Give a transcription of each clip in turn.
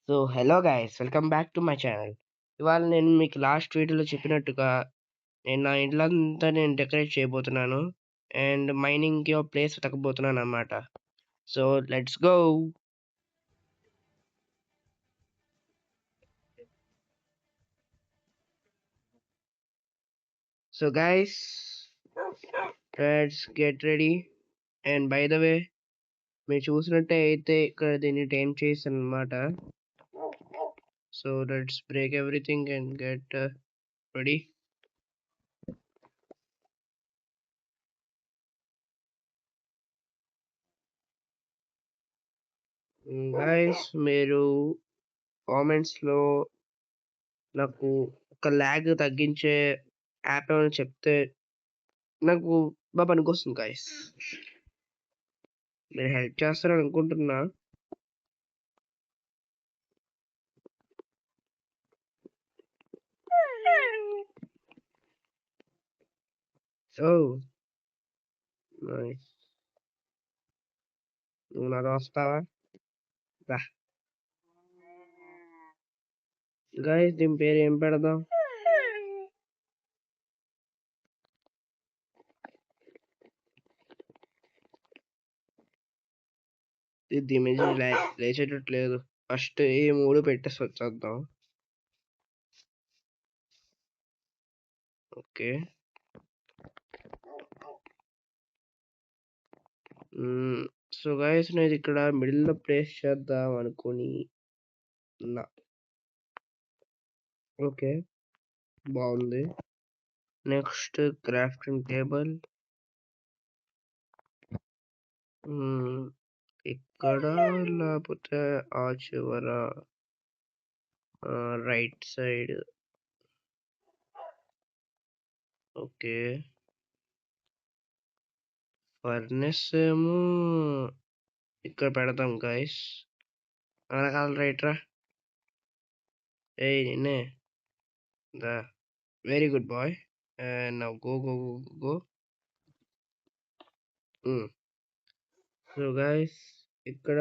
So hello guys, welcome back to my channel. ఇవాళ నేను మీకు లాస్ట్ వీడియోలో చెప్పినట్టుగా నేను నా ఇల్లంతా నేను డెకరేట్ చేయబోతున్నాను అండ్ మైనింగ్కి ఒక ప్లేస్ వెతకబోతున్నాను అనమాట. So let's go. So guys, let's get ready. And by the way, మీరు చూసినట్టే అయితే ఇక్కడ దీన్ని టైం చేశాను అనమాట. So let's break everything and get ready. Guys, మీరు కామెంట్స్లో నాకు ఒక ల్యాగ్ తగ్గించే యాప్ ఏమైనా చెప్తే నాకు బాగా పనికొస్తుంది గైస్. మీరు హెల్ప్ చేస్తారని అనుకుంటున్నా. So nice. నువ్వు నాతో వస్తావా? రా గైస్, దీని పేరు ఏం పెడదాం? దీని మీద లేచేటట్లేదు. ఫస్ట్ ఈ 3 పెట్టేసి వచ్చేద్దాం. ఓకే. సో గైస్, నేను ఇక్కడ మిడిల్లో ప్లేస్ చేద్దాం అనుకుని ఉన్నా. ఓకే, బాగుంది. నెక్స్ట్ క్రాఫ్టింగ్ టేబుల్ ఇక్కడ, లేకపోతే ఆ చివర రైట్ సైడ్. ఓకే, ఫర్నెస్ ఏమో ఇక్కడ పెడతాం గైస్. వెనకాల రైట్ రా. ఏయ్ నిన్నే, దా. Very good boy. And now go go go go. So guys, ఇక్కడ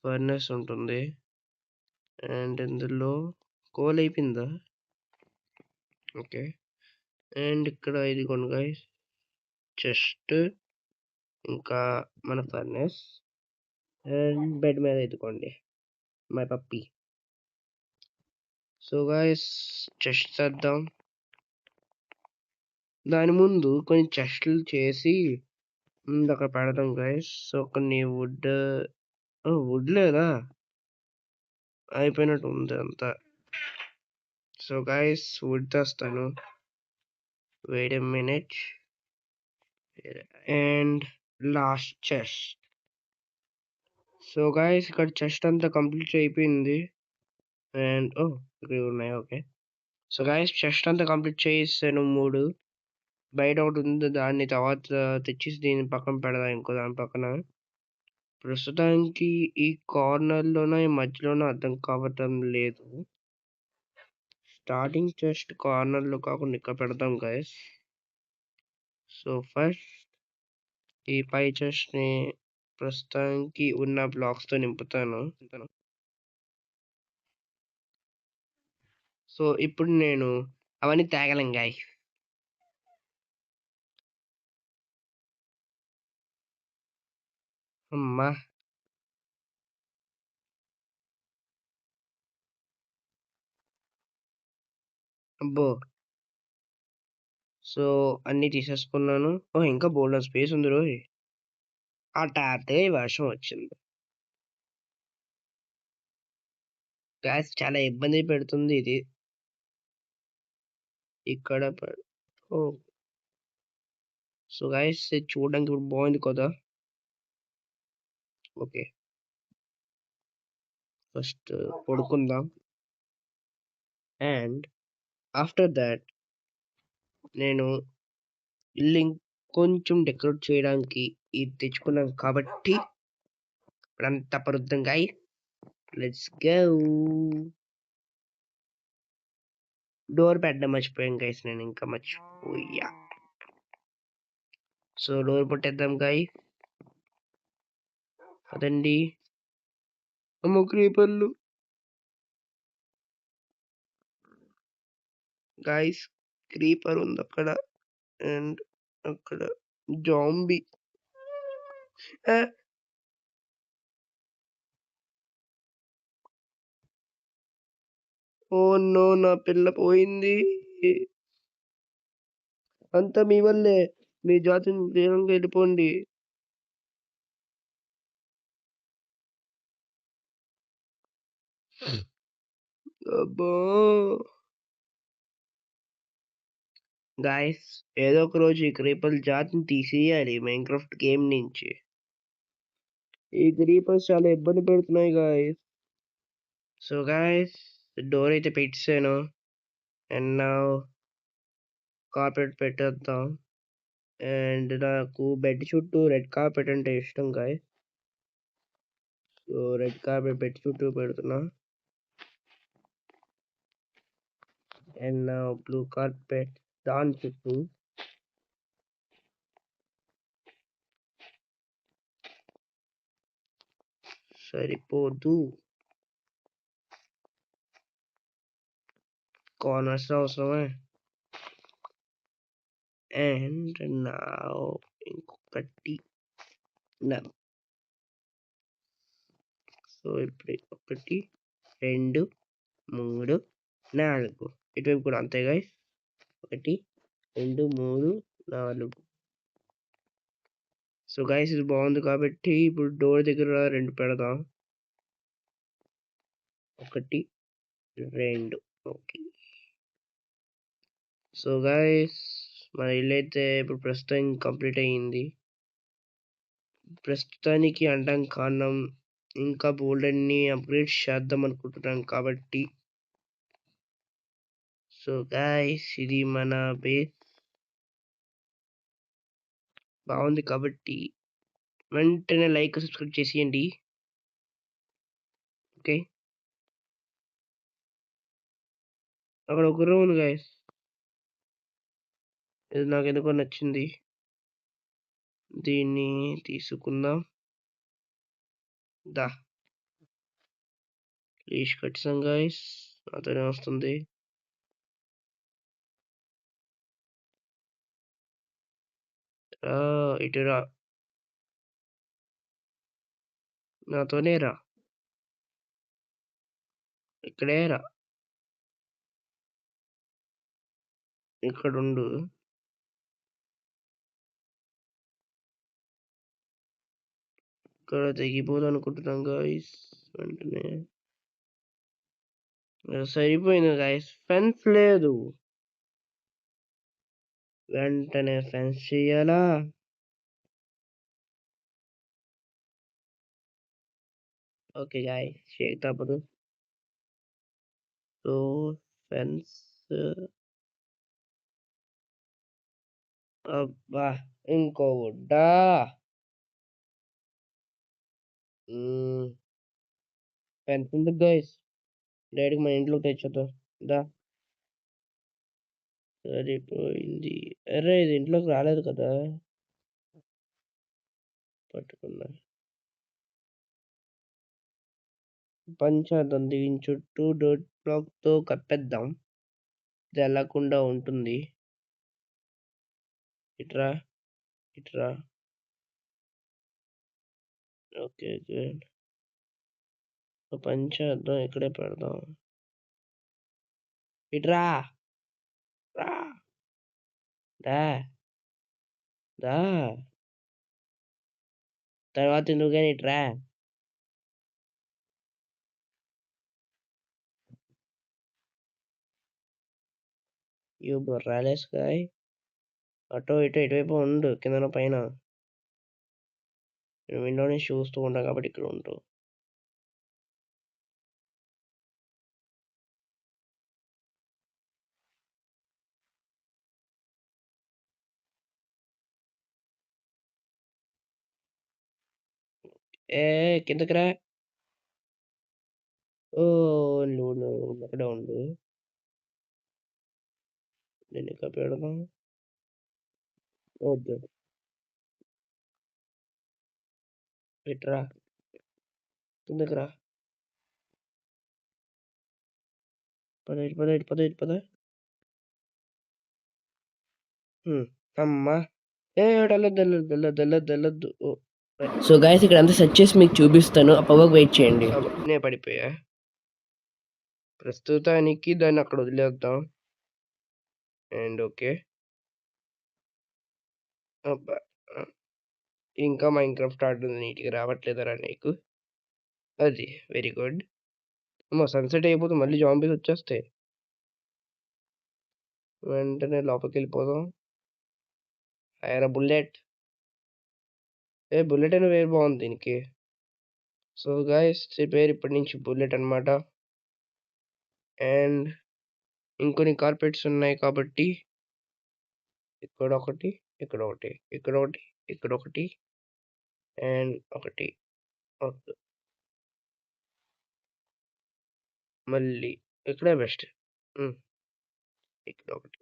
ఫర్నెస్ ఉంటుంది అండ్ ఇందులో కోల్ అయిపోయిందా? ఓకే. అండ్ ఇక్కడ ఇదిగోండి గైస్, చెస్ట్, ఇంకా మన ఫర్నెస్ అండ్ బెడ్ మీద ఇదిగోండి my puppy. So guys, chest చేద్దాం. దాని ముందు కొన్ని చెస్ట్లు చేసి అక్కడ పెడదాం గైస్. సో కొన్ని వుడ్ లేదా, అయిపోయినట్టు ఉంది అంతా. సో గైస్, వుడ్ తెస్తాను. Wait a minute. And last chest. So guys, ఇక్కడ చెస్ట్ అంతా కంప్లీట్ అయిపోయింది. అండ్ ఇక్కడ ఉన్నాయి. ఓకే. సో గైస్, చెస్ట్ అంతా కంప్లీట్ చేసాను 3. బయట ఒకటి ఉంది, దాన్ని తర్వాత తెచ్చేసి దీని పక్కన పెడదాం, ఇంకో దాని పక్కన. ప్రస్తుతానికి ఈ కార్నర్లోనో ఈ మధ్యలోనో అర్థం కావటం లేదు. స్టార్టింగ్ చెస్ట్ కార్నర్లో కాకుండా ఇక్కడ పెడదాం గైస్. సో ఫస్ట్ ఈ పై చెస్ట్ని ప్రస్తుతానికి ఉన్న బ్లాక్స్తో నింపుతాను. సో ఇప్పుడు నేను అవన్నీ తేగలం గాయ్. అమ్మా, అబ్బో. సో అన్నీ తీసేసుకున్నాను. ఇంకా బోల్డెన్ స్పేస్ ఉంది రోయ్. హఠాత్తుగా ఈ వర్షం వచ్చింది. గ్యాస్ చాలా ఇబ్బంది పెడుతుంది ఇది. ఇక్కడ సో గైస్, ఇది చూడడానికి ఇప్పుడు బాగుంది కదా. ఓకే, ఫస్ట్ పడుకుందాం. అండ్ ఆఫ్టర్ దాట్ నేను ఇల్లు కొంచెం డెకరేట్ చేయడానికి ఇది తెచ్చుకున్నాం కాబట్టి ఇప్పుడంతా పరుద్దాం గాయ్. Let's go. డోర్ పెట్టడం మర్చిపోయాం గైస్, నేను ఇంకా మర్చిపోయా. సో డోర్ పెట్టేద్దాం గాయ్. అదండి, అమ్మో క్రీపర్లు. గైస్ క్రీపర్ ఉంది అక్కడ అండ్ అక్కడ జాంబీ. ఓ నో, నా పిల్ల పోయింది. అంతా మీ వల్లే. మీ జాతిని దూరంగా వెళ్ళిపోండి. అబ్బో గాయస్, ఏదో ఒక రోజు ఈ క్రీపర్ జాతిని తీసేయాలి మైన్క్రాఫ్ట్ గేమ్ నుంచి. ఈ క్రీపర్స్ చాలా ఇబ్బంది పెడుతున్నాయి గాయస్. సో గాయస్, డోర్ అయితే పెట్టాను అండ్ నా కార్పెట్ పెట్టేద్దాం. అండ్ నాకు బెడ్ చుట్టూ రెడ్ కార్పెట్ అంటే ఇష్టం guys. So red carpet bed చుట్టూ పెడుతున్నా అండ్ నా బ్లూ కార్పెట్ దాని చుట్టూ. సరిపోదు, కార్నర్స్ అవసరమే. అండ్ నా ఇంకొకటి సో ఇప్పుడు 1 2 3 4 ఇటువైపు కూడా అంతే గైస్. 1 2 3 4. సో గైస్ ఇది బాగుంది కాబట్టి ఇప్పుడు డోర్ దగ్గర 2 పెడదాం. 1 2. ఓకే. సో గైస్ మన ఇల్లు అయితే ఇప్పుడు ప్రస్తుతం కంప్లీట్ అయ్యింది. ప్రస్తుతానికి అంటాం కారణం ఇంకా బోల్డ్ అన్ని అప్గ్రేడ్స్ చేద్దాం అనుకుంటున్నాం కాబట్టి. సో గైస్ ఇది మన బేస్ బాగుంది కాబట్టి వెంటనే లైక్ సబ్స్క్రైబ్ చేసేయండి. ఓకే, అక్కడ ఒక రూమ్ ఉంది గైస్. ఇది నాకు ఎందుకో నచ్చింది, దీన్ని తీసుకుందాం. దా ప్లీజ్ కట్సాం గైస్, అతనే వస్తుంది. రా ఇటు రా, నాతోనే రా, ఇక్కడే రా, ఇక్కడ ఉండు. ఇక్కడ తెగిపోదు అనుకుంటున్నాం గాయస్. వెంటనే సరిపోయింది గాయస్, ఫెన్స్ లేదు. వెంటనే ఫెన్స్ చేయాలా? ఓకే గాయస్, షేక్ తప్పదు. సో ఫెన్స్, అబ్బా ఇంకో గుడ్డా. ఫెన్స్ ఉంది గైస్, డైరెక్ట్ మన ఇంట్లోకి తెచ్చేద్దాం. దా సరిపోయింది. అరే ఇది ఇంట్లోకి రాలేదు కదా, పట్టుకున్నా. పంచేద్దాం, దీని చుట్టూ డోర్ బ్లాక్ తో కప్పేద్దాం, ఇది వెళ్ళకుండా ఉంటుంది. ఇట్రా ఇట్రా. Okay good. పంచేద్దాం, ఇక్కడే పెడదాం. ఇట్రా రా, దా దా, తర్వాత నువ్వు కానీ ఇట్రా. యూ బొర్రాలేస్ గాయ్, అటో ఇటో ఇటువైపు ఉండు, కింద పైన. నేను విండో నుంచి చూస్తూ ఉంటాను కాబట్టి ఇక్కడ ఉంటూ. ఏ కిందకి రా. ఓ నువ్వు అక్కడే ఉండు, నేను ఇక్కడ పెడదాం. వద్దు, ఇట్రా, కిందకి రా. పద ఇటు పద ఇటు పద ఇటు పద. అమ్మా ఏ వెళ్ళొద్దు. సో గైస్ ఇక్కడ అంతా సెట్ చేసి మీకు చూపిస్తాను. అప్పటివరకు వెయిట్ చేయండి. నే పడిపోయా. ప్రస్తుతానికి దాన్ని అక్కడ వదిలేద్దాం. And okay. అబ్బా! ఇంకా మైన్‌క్రాఫ్ట్ ఆడడం నీట్‌గా రావట్లేదారా నీకు? అది. Very good. అమ్మో! సన్‌సెట్ అయిపోతే మళ్ళీ జాంబీస్ వచ్చేస్తాయి. వెంటనే లోపలికెళ్ళిపోదాం. Fire a bullet. బుల్లెట్ అనే పేరు బాగుంది దీనికి. సో గైస్ ఈ పేరు ఇప్పటి నుంచి బుల్లెట్ అన్నమాట. అండ్ ఇంకొన్ని కార్పెట్స్ ఉన్నాయి కాబట్టి ఇక్కడొకటి, ఇక్కడొకటి, ఇక్కడొకటి, ఇక్కడొకటి అండ్ ఒకటి. వద్దు. మళ్ళీ ఇక్కడే బెస్ట్. హ్మ్. ఇక్కడొకటి.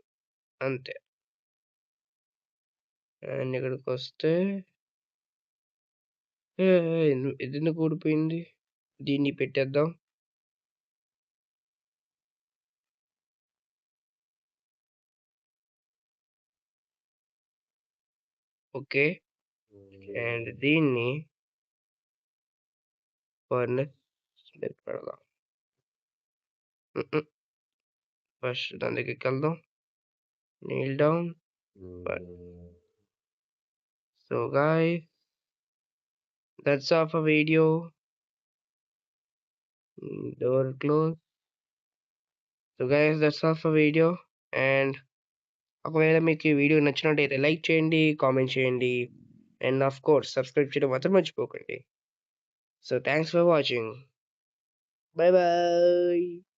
అంతే. అండ్ ఇక్కడికొస్తే ఇదెందుకు ఊడిపోయింది? దీన్ని పెట్టేద్దాం. ఓకే. అండ్ దీన్ని ఫర్నెస్ మీద పెడదాం. ఫస్ట్ దాని దగ్గరికెళ్దాం. Kneel down. So guys, that's all for video. Door close. So guys, that's all for video. And ఒకవేళ మీకు ఈ వీడియో నచ్చినట్టయితే లైక్ చేయండి, కామెంట్ చేయండి. అండ్ ఆఫ్ కోర్స్ సబ్స్క్రైబ్ చేయడం మాత్రం మర్చిపోకండి. So thanks for watching. By by.